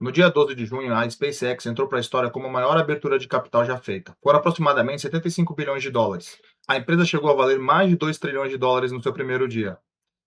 No dia 12 de junho, a SpaceX entrou para a história como a maior abertura de capital já feita. Foram aproximadamente 75 bilhões de dólares. A empresa chegou a valer mais de 2 trilhões de dólares no seu primeiro dia.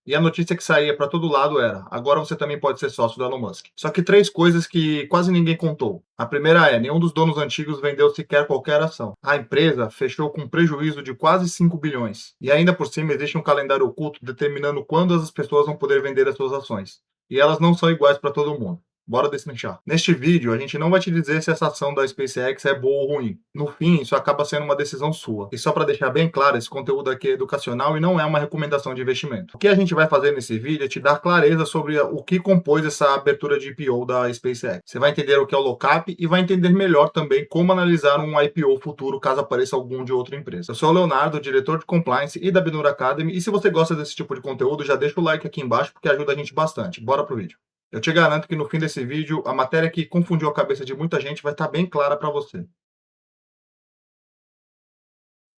E a notícia que saía para todo lado era: agora você também pode ser sócio do Elon Musk. Só que três coisas que quase ninguém contou. A primeira é: nenhum dos donos antigos vendeu sequer qualquer ação. A empresa fechou com um prejuízo de quase 5 bilhões. E ainda por cima existe um calendário oculto determinando quando as pessoas vão poder vender as suas ações. E elas não são iguais para todo mundo. Bora destrinchar. Neste vídeo, a gente não vai te dizer se essa ação da SpaceX é boa ou ruim. No fim, isso acaba sendo uma decisão sua. E só para deixar bem claro, esse conteúdo aqui é educacional e não é uma recomendação de investimento. O que a gente vai fazer nesse vídeo é te dar clareza sobre o que compôs essa abertura de IPO da SpaceX. Você vai entender o que é o lockup e vai entender melhor também como analisar um IPO futuro caso apareça algum de outra empresa. Eu sou o Leonardo, diretor de Compliance e da Binura Academy, e se você gosta desse tipo de conteúdo, já deixa o like aqui embaixo porque ajuda a gente bastante. Bora pro vídeo. Eu te garanto que no fim desse vídeo, a matéria que confundiu a cabeça de muita gente vai estar bem clara para você.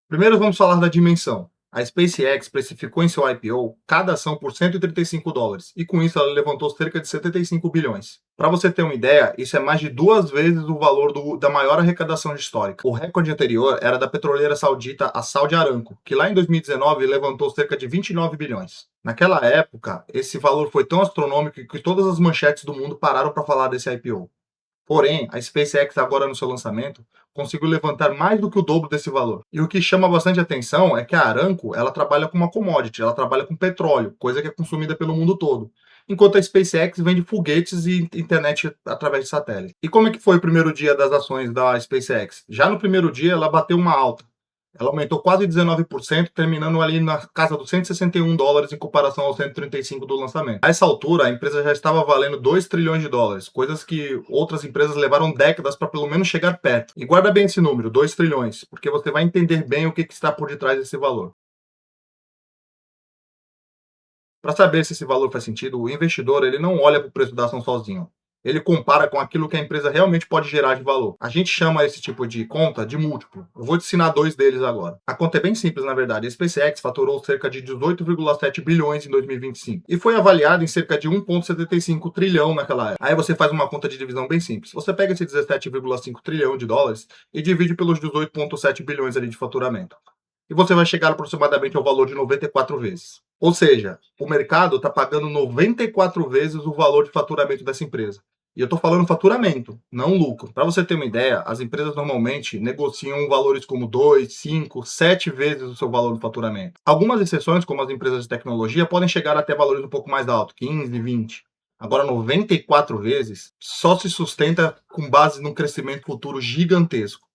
Primeiro vamos falar da dimensão. A SpaceX precificou em seu IPO cada ação por 135 dólares, e com isso ela levantou cerca de 75 bilhões. Para você ter uma ideia, isso é mais de 2 vezes o valor da maior arrecadação histórica. O recorde anterior era da petroleira saudita, a Saudi Aramco, que lá em 2019 levantou cerca de 29 bilhões. Naquela época, esse valor foi tão astronômico que todas as manchetes do mundo pararam para falar desse IPO. Porém, a SpaceX agora no seu lançamento conseguiu levantar mais do que o dobro desse valor. E o que chama bastante atenção é que a Aramco, ela trabalha com uma commodity, ela trabalha com petróleo, coisa que é consumida pelo mundo todo. Enquanto a SpaceX vende foguetes e internet através de satélite. E como é que foi o primeiro dia das ações da SpaceX? Já no primeiro dia ela bateu uma alta. Ela aumentou quase 19%, terminando ali na casa dos 161 dólares em comparação aos 135 do lançamento. A essa altura, a empresa já estava valendo 2 trilhões de dólares, coisas que outras empresas levaram décadas para pelo menos chegar perto. E guarda bem esse número, 2 trilhões, porque você vai entender bem o que está por detrás desse valor. Para saber se esse valor faz sentido, o investidor ele não olha para o preço da ação sozinho. Ele compara com aquilo que a empresa realmente pode gerar de valor. A gente chama esse tipo de conta de múltiplo. Eu vou te ensinar dois deles agora. A conta é bem simples, na verdade. A SpaceX faturou cerca de 18,7 bilhões em 2025 e foi avaliada em cerca de 1,75 trilhão naquela época. Aí você faz uma conta de divisão bem simples. Você pega esse 17,5 trilhão de dólares e divide pelos 18,7 bilhões ali de faturamento. E você vai chegar aproximadamente ao valor de 94 vezes. Ou seja, o mercado está pagando 94 vezes o valor de faturamento dessa empresa. E eu estou falando faturamento, não lucro. Para você ter uma ideia, as empresas normalmente negociam valores como 2, 5, 7 vezes o seu valor do faturamento. Algumas exceções, como as empresas de tecnologia, podem chegar até valores um pouco mais altos, 15, 20. Agora, 94 vezes só se sustenta com base num crescimento futuro gigantesco.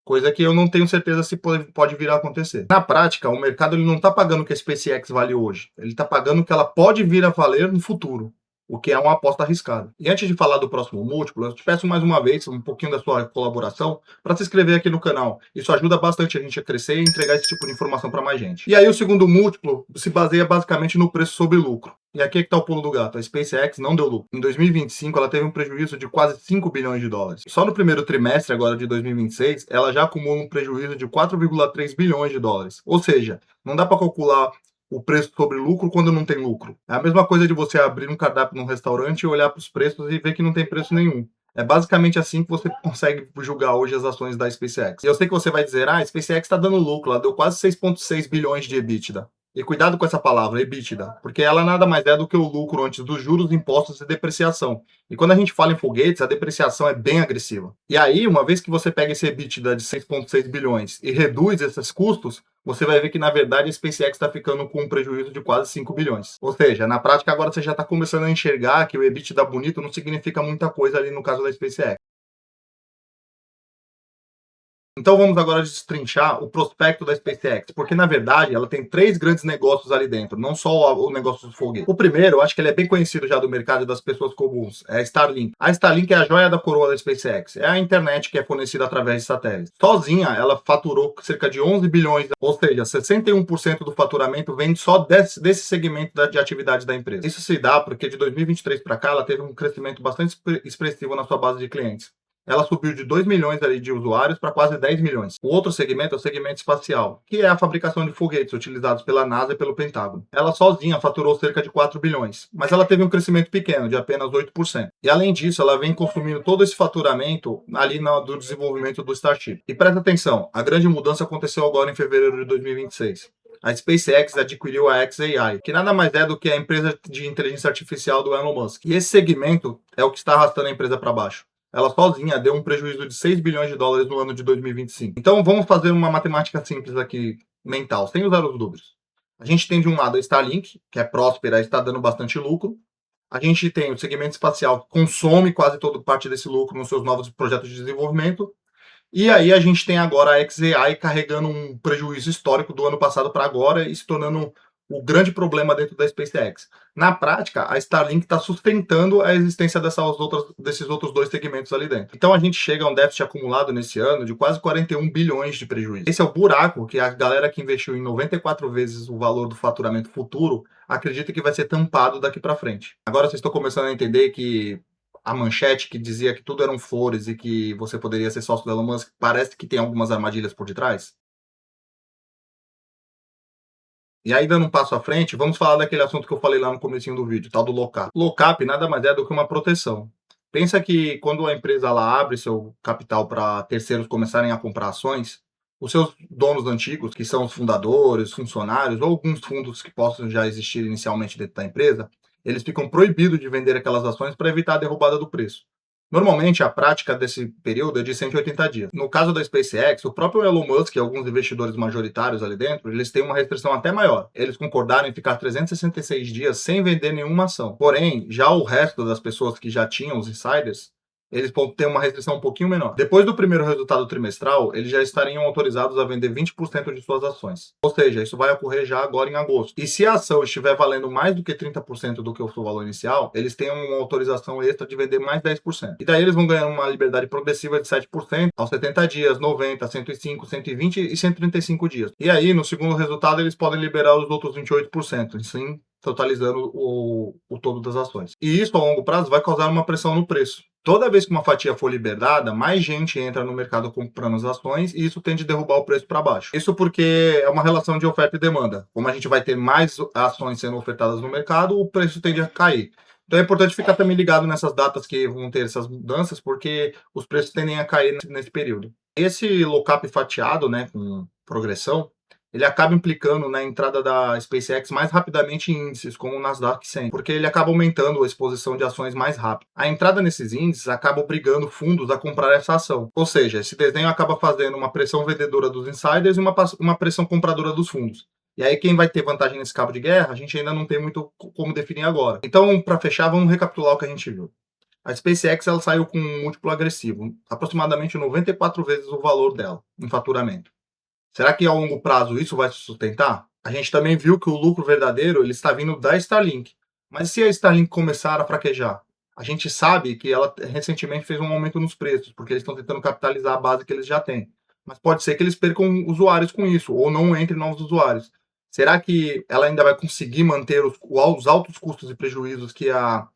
Coisa que eu não tenho certeza se pode vir a acontecer. Na prática, o mercado ele não está pagando o que a SpaceX vale hoje. Ele está pagando o que ela pode vir a valer no futuro, o que é uma aposta arriscada. E antes de falar do próximo múltiplo, eu te peço mais uma vez um pouquinho da sua colaboração para se inscrever aqui no canal. Isso ajuda bastante a gente a crescer e entregar esse tipo de informação para mais gente. E aí o segundo múltiplo se baseia basicamente no preço sobre lucro. E aqui é que está o pulo do gato. A SpaceX não deu lucro. Em 2025, ela teve um prejuízo de quase 5 bilhões de dólares. Só no primeiro trimestre agora de 2026, ela já acumula um prejuízo de 4,3 bilhões de dólares. Ou seja, não dá para calcular o preço sobre lucro quando não tem lucro. É a mesma coisa de você abrir um cardápio num restaurante e olhar para os preços e ver que não tem preço nenhum. É basicamente assim que você consegue julgar hoje as ações da SpaceX. E eu sei que você vai dizer, a SpaceX está dando lucro, ela deu quase 6,6 bilhões de EBITDA. E cuidado com essa palavra, EBITDA, porque ela nada mais é do que o lucro antes dos juros, impostos e depreciação. E quando a gente fala em foguetes, a depreciação é bem agressiva. E aí, uma vez que você pega esse EBITDA de 6,6 bilhões e reduz esses custos, você vai ver que, na verdade, a SpaceX está ficando com um prejuízo de quase 5 bilhões. Ou seja, na prática, agora você já está começando a enxergar que o EBITDA bonito não significa muita coisa ali no caso da SpaceX. Então vamos agora destrinchar o prospecto da SpaceX, porque na verdade ela tem três grandes negócios ali dentro, não só o negócio dos foguetes. O primeiro, eu acho que ele é bem conhecido já do mercado e das pessoas comuns, é a Starlink. A Starlink é a joia da coroa da SpaceX, é a internet que é fornecida através de satélites. Sozinha, ela faturou cerca de 11 bilhões, ou seja, 61% do faturamento vem só desse segmento de atividade da empresa. Isso se dá porque de 2023 para cá ela teve um crescimento bastante expressivo na sua base de clientes. ela subiu de 2 milhões ali de usuários para quase 10 milhões. O outro segmento é o segmento espacial, que é a fabricação de foguetes utilizados pela NASA e pelo Pentágono. Ela sozinha faturou cerca de 4 bilhões, mas ela teve um crescimento pequeno, de apenas 8%. E além disso, ela vem consumindo todo esse faturamento ali do desenvolvimento do Starship. E presta atenção, a grande mudança aconteceu agora em fevereiro de 2026. A SpaceX adquiriu a xAI, que nada mais é do que a empresa de inteligência artificial do Elon Musk. E esse segmento é o que está arrastando a empresa para baixo. Ela sozinha deu um prejuízo de 6 bilhões de dólares no ano de 2025. Então vamos fazer uma matemática simples aqui, mental, sem usar os números. A gente tem de um lado a Starlink, que é próspera e está dando bastante lucro. A gente tem o segmento espacial, que consome quase toda parte desse lucro nos seus novos projetos de desenvolvimento. E aí a gente tem agora a xAI carregando um prejuízo histórico do ano passado para agora e se tornando o grande problema dentro da SpaceX. Na prática, a Starlink está sustentando a existência desses outros dois segmentos ali dentro. Então a gente chega a um déficit acumulado nesse ano de quase 41 bilhões de prejuízo. Esse é o buraco que a galera que investiu em 94 vezes o valor do faturamento futuro acredita que vai ser tampado daqui para frente. Agora vocês estão começando a entender que a manchete que dizia que tudo eram flores e que você poderia ser sócio do Elon Musk, parece que tem algumas armadilhas por detrás? E aí, dando um passo à frente, vamos falar daquele assunto que eu falei lá no comecinho do vídeo, tal do lock-up. Lock-up nada mais é do que uma proteção. Pensa que quando a empresa ela abre seu capital para terceiros começarem a comprar ações, os seus donos antigos, que são os fundadores, funcionários ou alguns fundos que possam já existir inicialmente dentro da empresa, eles ficam proibidos de vender aquelas ações para evitar a derrubada do preço. Normalmente, a prática desse período é de 180 dias. No caso da SpaceX, o próprio Elon Musk e alguns investidores majoritários ali dentro, eles têm uma restrição até maior. Eles concordaram em ficar 366 dias sem vender nenhuma ação. Porém, já o resto das pessoas que já tinham os insiders, eles vão ter uma restrição um pouquinho menor. Depois do primeiro resultado trimestral, eles já estariam autorizados a vender 20% de suas ações. Ou seja, isso vai ocorrer já agora em agosto. E se a ação estiver valendo mais do que 30% do que o seu valor inicial, eles têm uma autorização extra de vender mais 10%. E daí eles vão ganhar uma liberdade progressiva de 7% aos 70 dias, 90, 105, 120 e 135 dias. E aí, no segundo resultado, eles podem liberar os outros 28%. Assim, totalizando o todo das ações. E isso, a longo prazo, vai causar uma pressão no preço. Toda vez que uma fatia for liberada, mais gente entra no mercado comprando as ações e isso tende a derrubar o preço para baixo. Isso porque é uma relação de oferta e demanda. Como a gente vai ter mais ações sendo ofertadas no mercado, o preço tende a cair. Então é importante ficar também ligado nessas datas que vão ter essas mudanças, porque os preços tendem a cair nesse período. Esse lock-up fatiado, né, com progressão, ele acaba implicando na entrada da SpaceX mais rapidamente em índices, como o Nasdaq 100, porque ele acaba aumentando a exposição de ações mais rápido. A entrada nesses índices acaba obrigando fundos a comprar essa ação. Ou seja, esse desenho acaba fazendo uma pressão vendedora dos insiders e uma pressão compradora dos fundos. E aí quem vai ter vantagem nesse cabo de guerra, a gente ainda não tem muito como definir agora. Então, para fechar, vamos recapitular o que a gente viu. A SpaceX ela saiu com um múltiplo agressivo, aproximadamente 94 vezes o valor dela em faturamento. Será que a longo prazo isso vai se sustentar? A gente também viu que o lucro verdadeiro ele está vindo da Starlink. Mas se a Starlink começar a fraquejar? A gente sabe que ela recentemente fez um aumento nos preços, porque eles estão tentando capitalizar a base que eles já têm. Mas pode ser que eles percam usuários com isso, ou não entrem novos usuários. Será que ela ainda vai conseguir manter os altos custos e prejuízos que a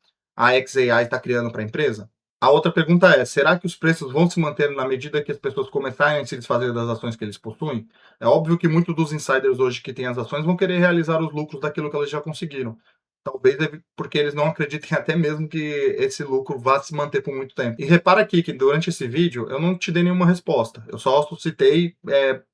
xAI está criando para a empresa? A outra pergunta é: será que os preços vão se manter na medida que as pessoas começarem a se desfazer das ações que eles possuem? É óbvio que muitos dos insiders hoje que têm as ações vão querer realizar os lucros daquilo que eles já conseguiram. Talvez porque eles não acreditem até mesmo que esse lucro vá se manter por muito tempo. E repara aqui que durante esse vídeo eu não te dei nenhuma resposta. Eu só suscitei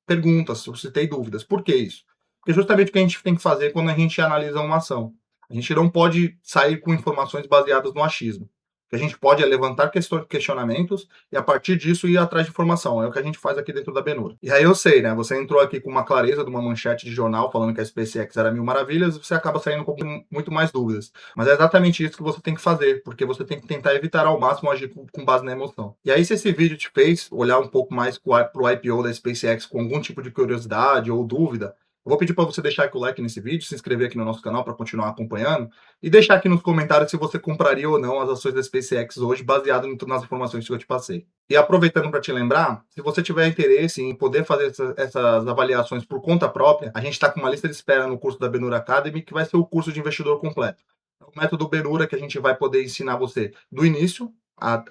perguntas, suscitei dúvidas. Por que isso? Porque justamente o que a gente tem que fazer quando a gente analisa uma ação. A gente não pode sair com informações baseadas no achismo. O que a gente pode é levantar questionamentos e, a partir disso, ir atrás de informação. É o que a gente faz aqui dentro da Benura. E aí eu sei, né? Você entrou aqui com uma clareza de uma manchete de jornal falando que a SpaceX era mil maravilhas e você acaba saindo com muito mais dúvidas. Mas é exatamente isso que você tem que fazer, porque você tem que tentar evitar ao máximo agir com base na emoção. E aí, se esse vídeo te fez olhar um pouco mais para o IPO da SpaceX com algum tipo de curiosidade ou dúvida, eu vou pedir para você deixar aqui o like nesse vídeo, se inscrever aqui no nosso canal para continuar acompanhando e deixar aqui nos comentários se você compraria ou não as ações da SpaceX hoje, baseado nas informações que eu te passei. E aproveitando para te lembrar, se você tiver interesse em poder fazer essas avaliações por conta própria, a gente está com uma lista de espera no curso da Benura Academy, que vai ser o curso de investidor completo. É o método Benura que a gente vai poder ensinar você do início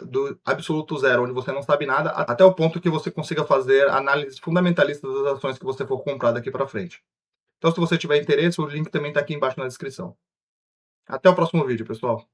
do absoluto zero, onde você não sabe nada, até o ponto que você consiga fazer análise fundamentalista das ações que você for comprar daqui para frente. Então, se você tiver interesse, o link também está aqui embaixo na descrição. Até o próximo vídeo, pessoal.